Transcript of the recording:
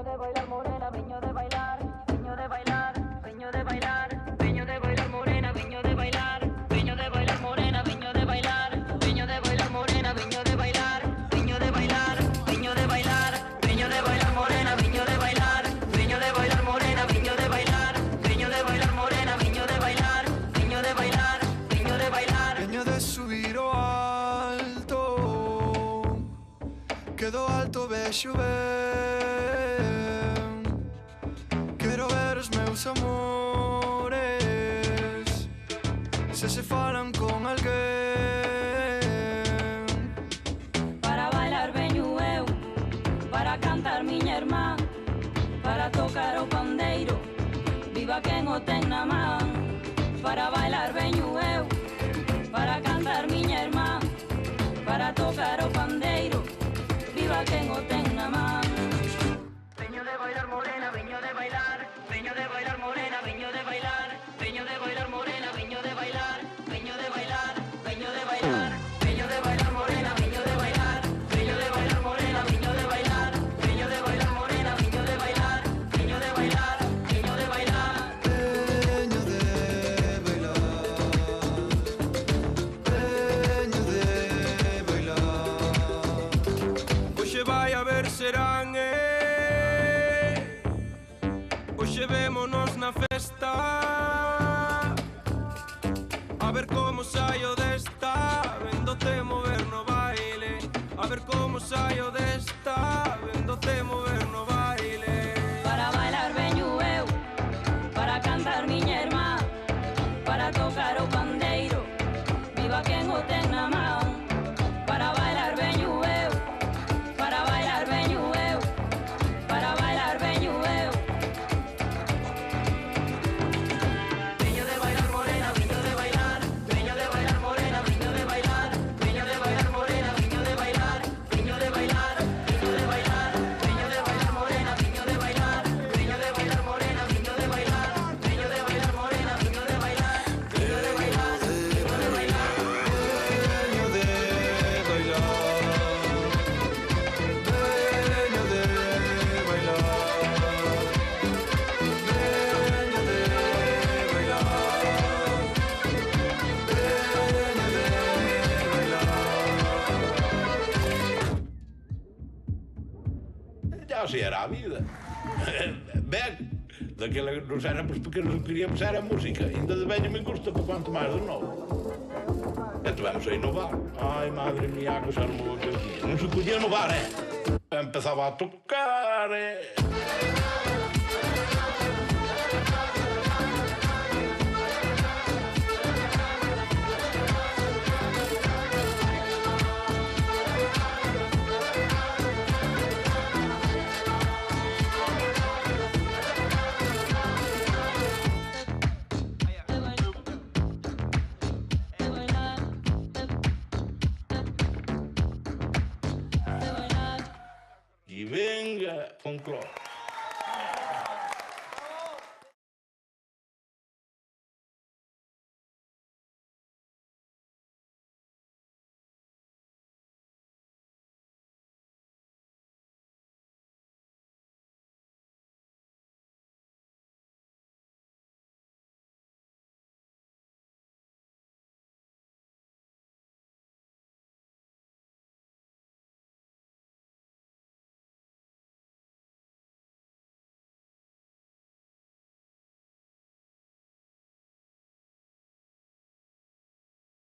de bailar morena, veño de bailar, veño de bailar, veño de bailar, veño de bailar morena, veño de bailar, veño de bailar morena, veño de bailar, veño de bailar morena, veño de bailar, veño de bailar, veño de bailar, veño de bailar morena, veño de bailar, veño de bailar morena, veño de bailar, veño de bailar morena, veño de bailar, veño de bailar, veño de bailar, veño de subir o alto, quedo alto vexo ben. Quero ver os meus amores se falan con alguén. para bailar veño eu, para cantar miña irmá, para tocar o pandeiro, viva quen o ten na man. Para bailar veño eu, para cantar miña irmá, para tocar o pandeiro, viva quen o ten na man. Veño de bailar morena, veño de bailar, veño de bailar morena, veño de bailar, veño de bailar morena, veño de bailar, veño de bailar, veño de bailar, veño de bailar morena, veño de bailar, veño de bailar morena, veño de bailar, veño de bailar morena, veño de bailar, veño de bailar, veño de bailar. Veño de bailar, veño de bailar. Hoxe vai a ver serán, hoxe vémonos na festa, a ver como saio desta, véndote mover no baile, a ver como saio desta, véndote mover no baile. Para bailar veño eu, para cantar miña irmá, para tocar o pandeiro, viva quen o ten na man. Para bailar veño eu, para bailar veño eu, para bailar veño eu. Veño de bailar morena, veño de bailar, veño de bailar morena, veño de bailar, veño de bailar morena, veño de bailar, veño de bailar, veño de bailar, veño de bailar morena, veño de bailar, veño de bailar morena, veño de bailar, veño de bailar morena, veño de bailar, veño de bailar, veño de bailar. Veño de bailar, veño de bailar, veño de bailar, veño de bailar. Ya así era a vida. Ben, daquela nos éramos pequenos o que queríamos era a música. Ainda de velho me gusta, para quanto máis de novo. E tivemos a inovar. Ai, madre mía, que se armou aquele día. Non se podía inovar, Empezaba a tocar, E venga, folclore.